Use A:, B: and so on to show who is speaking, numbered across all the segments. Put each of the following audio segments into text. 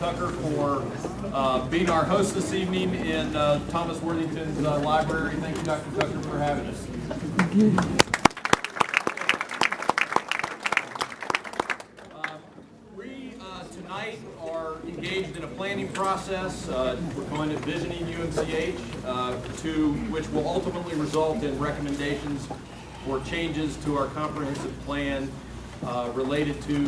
A: Tucker for being our host this evening in Thomas Worthington's library. Thank you, Dr. Tucker, for having us. We tonight are engaged in a planning process. We're calling it Visioning UMCH, to which will ultimately result in recommendations for changes to our comprehensive plan related to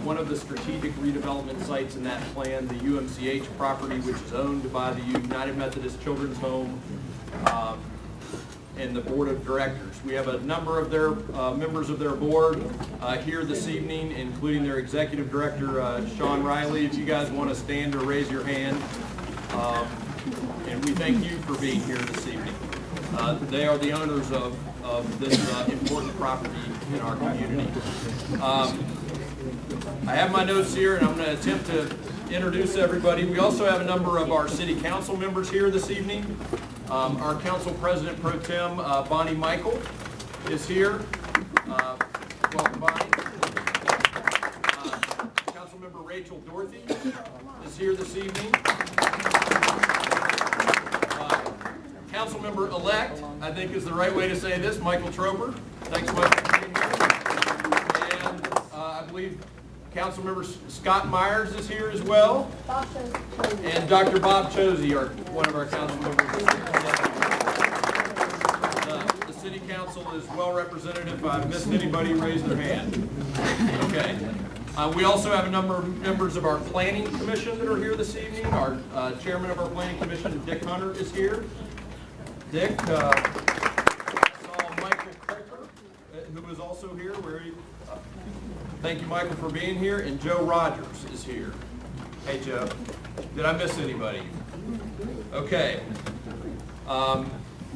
A: one of the strategic redevelopment sites in that plan, the UMCH property, which is owned by the United Methodist Children's Home and the board of directors. We have a number of their members of their board here this evening, including their executive director, Sean Riley. If you guys want to stand or raise your hand, and we thank you for being here this evening. They are the owners of this important property in our community. I have my notes here, and I'm going to attempt to introduce everybody. We also have a number of our city council members here this evening. Our council president pro tem, Bonnie Michael, is here. Welcome, Bonnie. Councilmember Rachel Dorothy is here this evening. Councilmember-elect, I think is the right way to say this, Michael Troper. Thanks, Michael, for being here. And I believe Councilmember Scott Myers is here as well. And Dr. Bob Chosey, one of our council members. The city council is well represented. If I've missed anybody, raise their hand. Okay. We also have a number of members of our planning commission that are here this evening. Our chairman of our planning commission, Dick Hunter, is here. Dick, saw Michael Coulter, who is also here. Thank you, Michael, for being here. And Joe Rogers is here. Hey, Joe. Did I miss anybody? Okay.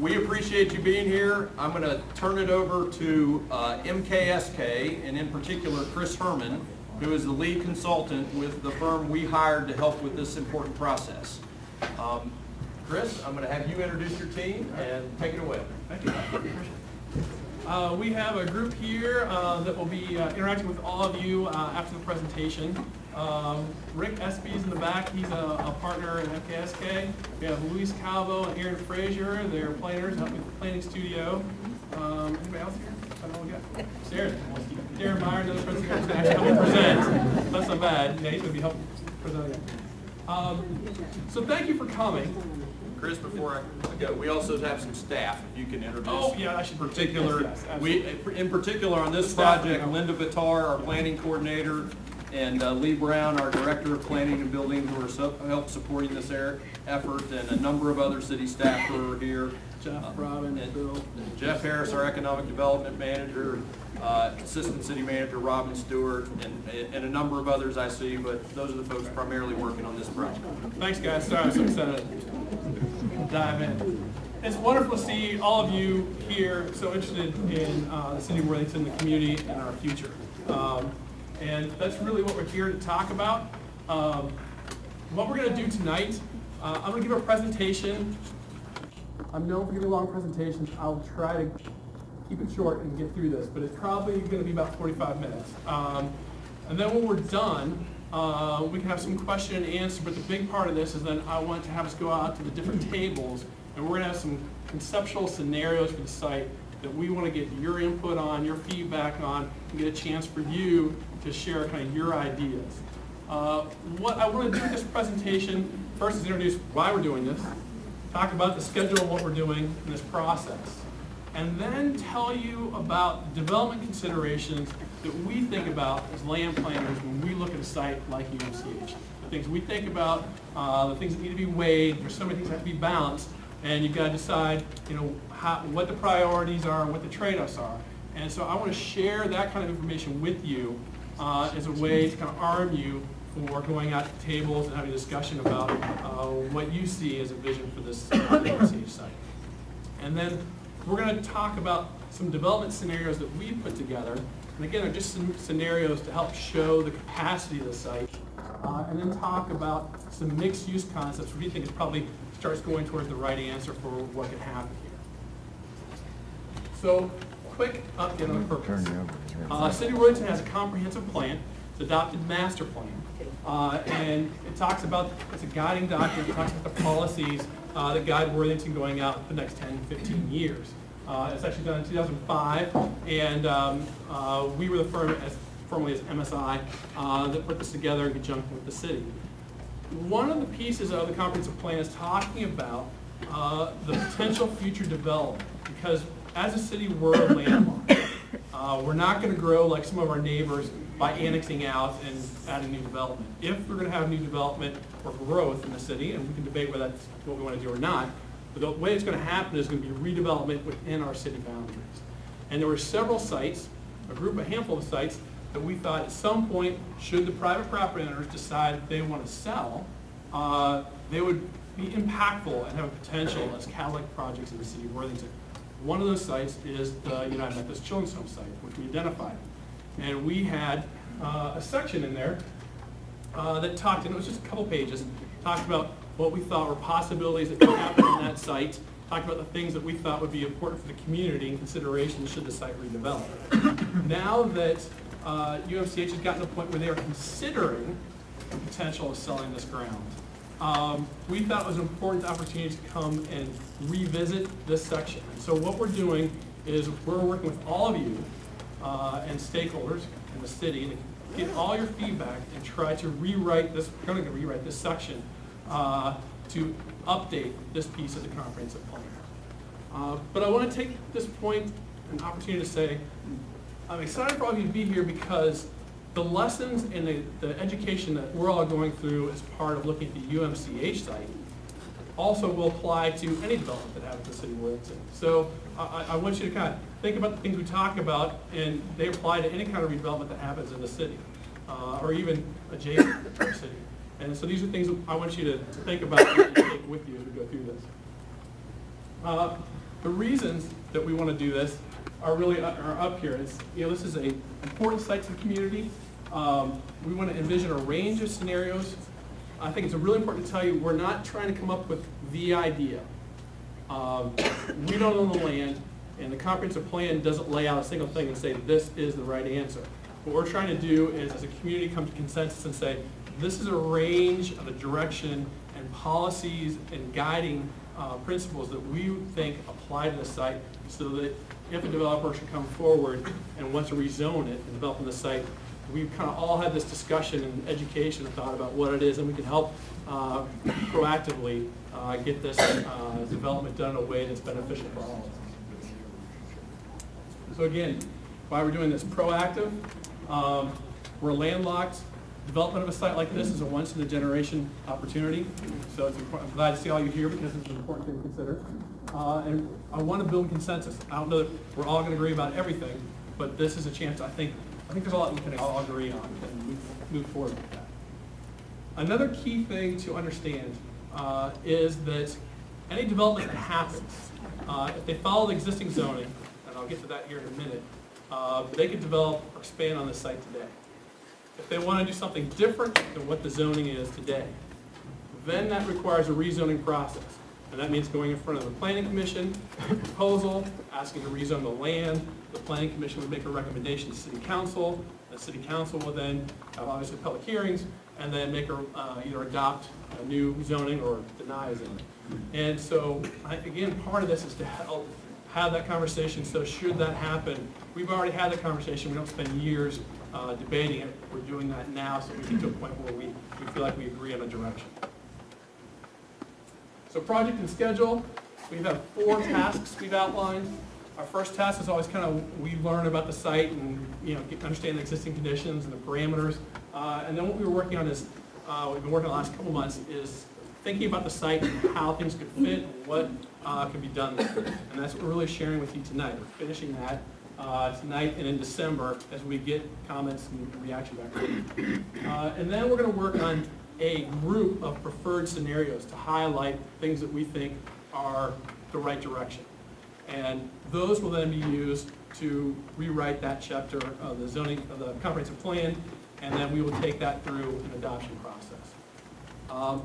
A: We appreciate you being here. I'm going to turn it over to MKSK, and in particular, Chris Herman, who is the lead consultant with the firm we hired to help with this important process. Chris, I'm going to have you introduce your team and take it away.
B: Thank you. We have a group here that will be interacting with all of you after the presentation. Rick Espy's in the back. He's a partner in MKSK. We have Luis Calvo and Aaron Frazier. They're planners helping with the planning studio. Anybody else here? I don't know what we got. Darren Meyer, another person who's going to actually help me present. That's not bad. Yeah, he's going to be helping present. So thank you for coming.
A: Chris, before I go, we also have some staff. If you can introduce.
B: Oh, yeah, I should.
A: In particular on this project, Linda Vitar, our planning coordinator, and Lee Brown, our director of planning and building, who are help supporting this effort, and a number of other city staff who are here.
B: Jeff, Robin, and Bill.
A: Jeff Harris, our economic development manager, assistant city manager Robin Stewart, and a number of others I see, but those are the folks primarily working on this project.
B: Thanks, guys. Sorry, I'm so excited to dive in. It's wonderful to see all of you here so interested in the city of Worthington, the community, and our future. And that's really what we're here to talk about. What we're going to do tonight, I'm going to give a presentation. I'm known for giving long presentations. I'll try to keep it short and get through this, but it's probably going to be about 45 minutes. And then when we're done, we can have some question and answer, but the big part of this is then I want to have us go out to the different tables, and we're going to have some conceptual scenarios for the site that we want to get your input on, your feedback on, and get a chance for you to share kind of your ideas. What I want to do with this presentation first is introduce why we're doing this, talk about the schedule of what we're doing in this process, and then tell you about development considerations that we think about as land planners when we look at a site like UMCH. The things we think about, the things that need to be weighed. There's so many things that have to be balanced, and you've got to decide, what the priorities are and what the trade-offs are. And so I want to share that kind of information with you as a way to kind of arm you for going out to tables and having a discussion about what you see as a vision for this UMCH site. And then we're going to talk about some development scenarios that we put together. And again, they're just some scenarios to help show the capacity of the site. And then talk about some mixed-use concepts where we think it probably starts going towards the right answer for what can happen here. So, quick update on the purpose. City of Worthington has a comprehensive plan, it's adopted master plan. And it talks about, it's a guiding document, it talks about the policies that guide Worthington going out the next 10, 15 years. It's actually done in 2005, and we were the firm, formerly as MSI, that put this together in conjunction with the city. One of the pieces of the comprehensive plan is talking about the potential future development, because as a city, we're a landlocked. We're not going to grow like some of our neighbors by annexing out and adding new development. If we're going to have new development or growth in the city, and we can debate whether that's what we want to do or not, but the way it's going to happen is going to be redevelopment within our city boundaries. And there were several sites, a handful of sites, that we thought at some point, should the private property owners decide they want to sell, they would be impactful and have a potential as catalytic projects in the city of Worthington. One of those sites is the United Methodist Children's Home site, which we identified. And we had a section in there that talked, and it was just a couple pages, talked about what we thought were possibilities that could happen on that site, talked about the things that we thought would be important for the community in consideration should the site redevelop. Now that UMCH has gotten to a point where they are considering the potential of selling this ground, we thought it was an important opportunity to come and revisit this section. And so what we're doing is we're working with all of you and stakeholders in the city to get all your feedback and try to rewrite this, we're going to rewrite this section to update this piece of the comprehensive plan. But I want to take this point, an opportunity to say, I'm excited for all of you to be here because the lessons and the education that we're all going through as part of looking at the UMCH site also will apply to any development that happens in the city of Worthington. So I want you to kind of think about the things we talk about, and they apply to any kind of redevelopment that happens in the city, or even adjacent to the city. And so these are things that I want you to think about and take with you as we go through this. The reasons that we want to do this are really are up here. It's, this is an important site to the community. We want to envision a range of scenarios. I think it's really important to tell you we're not trying to come up with the idea. We don't own the land, and the comprehensive plan doesn't lay out a single thing and say this is the right answer. What we're trying to do is, as a community, come to consensus and say this is a range of the direction and policies and guiding principles that we think apply to the site, so that if a developer should come forward and wants to rezone it and develop on the site, we've kind of all had this discussion and education and thought about what it is, and we can help proactively get this development done in a way that's beneficial for all of us. So again, why we're doing this proactive, we're landlocked. Development of a site like this is a once-in-a-generation opportunity, so it's important. I'm glad to see all you here because it's an important thing to consider. And I want to build consensus. I don't know that we're all going to agree about everything, but this is a chance. I think there's a lot we can all agree on and move forward with that. Another key thing to understand is that any development that happens, if they follow the existing zoning, and I'll get to that here in a minute, they could develop or expand on the site today. If they want to do something different than what the zoning is today, then that requires a rezoning process. And that means going in front of the Planning Commission, a proposal, asking to rezone the land. The Planning Commission would make a recommendation to City Council. The City Council will then have obviously public hearings and then make either adopt a new zoning or deny a zoning. And so, again, part of this is to help have that conversation. So should that happen, we've already had that conversation. We don't spend years debating it. We're doing that now so we get to a point where we feel like we agree on a direction. So project and schedule, we have 4 tasks we've outlined. Our first task is always kind of, we learn about the site and understand the existing conditions and the parameters. And then what we were working on is, we've been working on the last couple months, is thinking about the site and how things could fit and what can be done there. And that's what we're really sharing with you tonight. We're finishing that tonight and in December as we get comments and reaction back. And then we're going to work on a group of preferred scenarios to highlight things that we think are the right direction. And those will then be used to rewrite that chapter of the zoning, of the comprehensive plan, and then we will take that through an adoption process.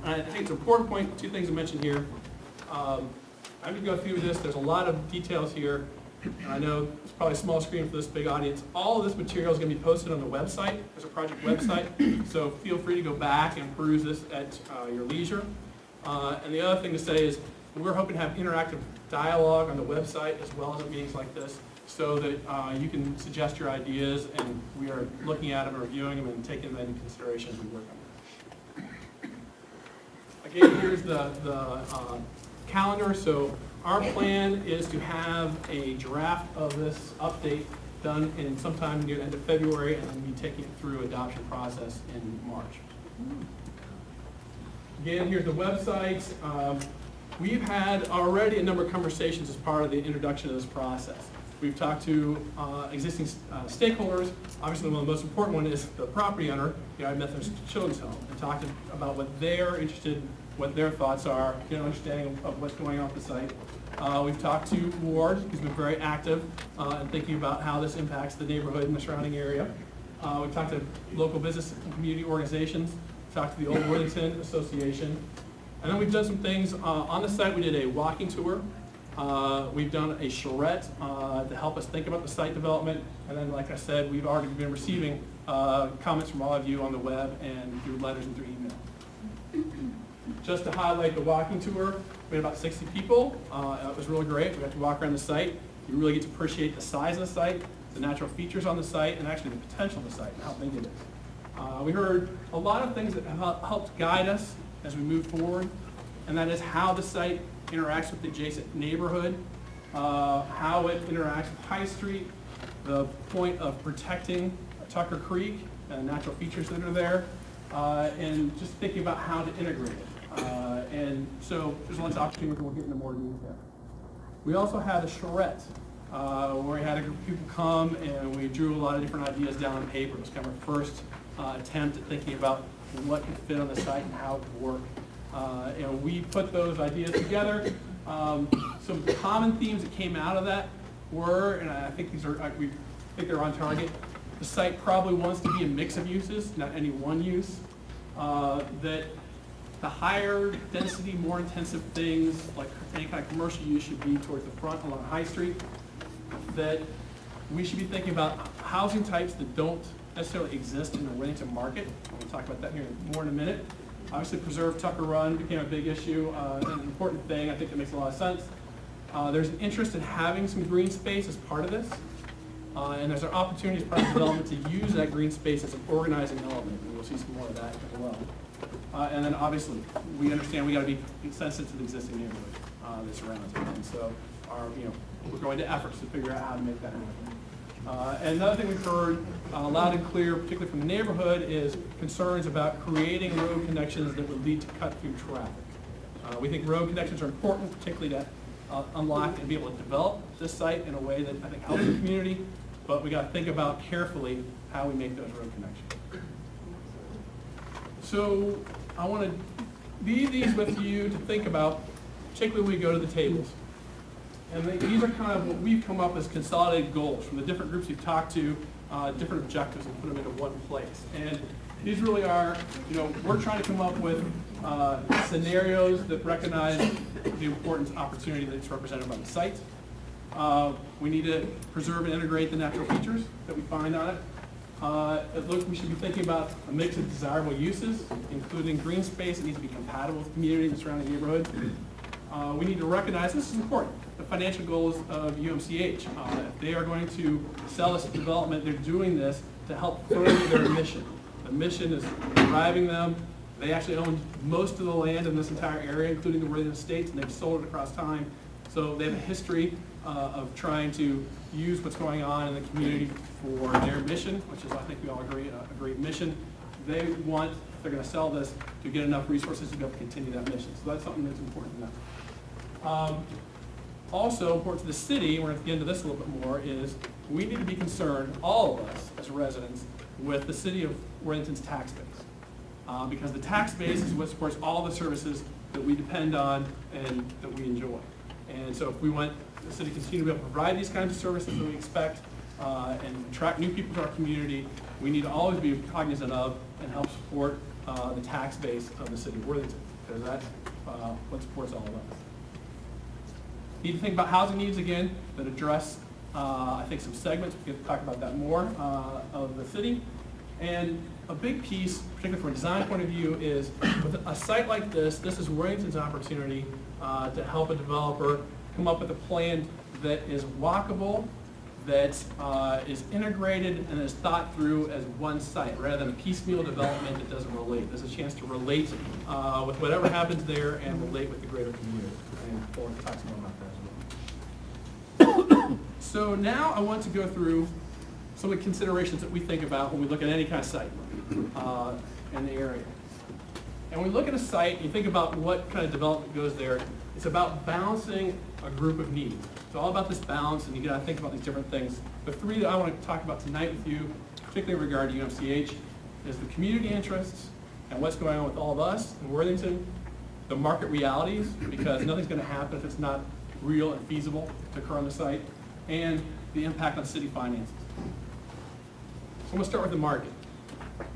B: And I think it's an important point, 2 things to mention here. I'm going to go through this. There's a lot of details here. And I know it's probably a small screen for this big audience. All of this material is going to be posted on the website. There's a project website, so feel free to go back and peruse this at your leisure. And the other thing to say is we're hoping to have interactive dialogue on the website as well as at meetings like this, so that you can suggest your ideas, and we are looking at them and reviewing them and taking them into consideration as we work on them. Again, here's the calendar. So our plan is to have a draft of this update done in sometime near the end of February, and then be taking it through adoption process in March. Again, here's the website. We've had already a number of conversations as part of the introduction of this process. We've talked to existing stakeholders. Obviously, one of the most important one is the property owner, the United Methodist Children's Home, and talked about what they're interested in, what their thoughts are, get an understanding of what's going on at the site. We've talked to Ward, who's been very active in thinking about how this impacts the neighborhood and the surrounding area. We've talked to local business and community organizations, talked to the Old Worthington Association, and then we've done some things on the site. We did a walking tour. We've done a charrette to help us think about the site development, and then, like I said, we've already been receiving comments from all of you on the web and through letters and through email. Just to highlight the walking tour, we had about 60 people. It was really great. We got to walk around the site. You really get to appreciate the size of the site, the natural features on the site, and actually the potential of the site and how big it is. We heard a lot of things that have helped guide us as we move forward, and that is how the site interacts with the adjacent neighborhood, how it interacts with High Street, the point of protecting Tucker Creek and natural features that are there, and just thinking about how to integrate it. And so there's lots of opportunity, we'll get into more detail. We also had a charrette, where we had a group of people come and we drew a lot of different ideas down on paper. It was kind of our first attempt at thinking about what could fit on the site and how it would work. And we put those ideas together. Some common themes that came out of that were, and I think these are, we think they're on target. The site probably wants to be a mix of uses, not any one use. That the higher density, more intensive things, like any kind of commercial use, should be towards the front along High Street. That we should be thinking about housing types that don't necessarily exist in the Worthington market. We'll talk about that here more in a minute. Obviously, preserve Tucker Run became a big issue, an important thing. I think that makes a lot of sense. There's an interest in having some green space as part of this, and there's an opportunity as part of development to use that green space as an organizing element, and we'll see some more of that as well. And then obviously, we understand we got to be sensitive to the existing neighborhood that surrounds it, and so we're going to efforts to figure out how to make that happen. And another thing we've heard loud and clear, particularly from the neighborhood, is concerns about creating road connections that would lead to cut-through traffic. We think road connections are important, particularly to unlock and be able to develop this site in a way that I think helps the community, but we got to think about carefully how we make those road connections. So I want to leave these with you to think about, particularly when we go to the tables. And these are kind of what we've come up as consolidated goals from the different groups we've talked to, different objectives, and put them into one place. And these really are, we're trying to come up with scenarios that recognize the important opportunity that's represented by the site. We need to preserve and integrate the natural features that we find on it. We should be thinking about a mix of desirable uses, including green space that needs to be compatible with the community and the surrounding neighborhood. We need to recognize, this is important, the financial goals of UMCH. If they are going to sell this development, they're doing this to help further their mission. The mission is driving them. They actually own most of the land in this entire area, including the Worthington Estates, and they've sold it across time. So they have a history of trying to use what's going on in the community for their mission, which is, I think we all agree, a great mission. They want, if they're going to sell this, to get enough resources to be able to continue that mission. So that's something that's important to know. Also important to the city, we're going to get into this a little bit more, is we need to be concerned, all of us as residents, with the city of Worthington's tax base. Because the tax base is what supports all the services that we depend on and that we enjoy. And so if we want the city to continue to be able to provide these kinds of services that we expect and attract new people to our community, we need to always be cognizant of and help support the tax base of the city of Worthington, because that's what supports all of us. Need to think about housing needs again that address I think some segments, we can talk about that more, of the city. And a big piece, particularly from a design point of view, is with a site like this is Worthington's opportunity to help a developer come up with a plan that is walkable, that is integrated and is thought through as one site, rather than a piecemeal development that doesn't relate. There's a chance to relate with whatever happens there and relate with the greater community. And we'll talk some more about that as well. So now I want to go through some of the considerations that we think about when we look at any kind of site in the area. And when we look at a site, and you think about what kind of development goes there, it's about balancing a group of needs. It's all about this balance, and you got to think about these different things. The three that I want to talk about tonight with you, particularly regarding UMCH, is the community interests and what's going on with all of us in Worthington, the market realities, because nothing's going to happen if it's not real and feasible to occur on the site, and the impact on city finances. So I'm going to start with the market.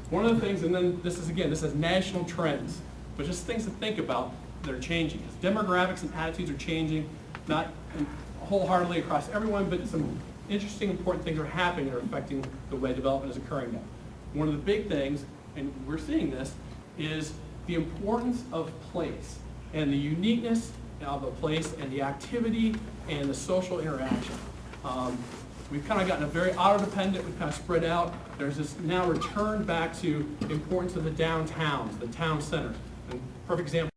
B: One of the things, and then this is national trends, but just things to think about that are changing. Demographics and attitudes are changing, not wholeheartedly across everyone, but some interesting, important things are happening that are affecting the way development is occurring now. One of the big things, and we're seeing this, is the importance of place and the uniqueness of a place and the activity and the social interaction. We've kind of gotten a very auto-dependent, we've kind of spread out. There's this now return back to the importance of the downtowns, the town centers. And perfect example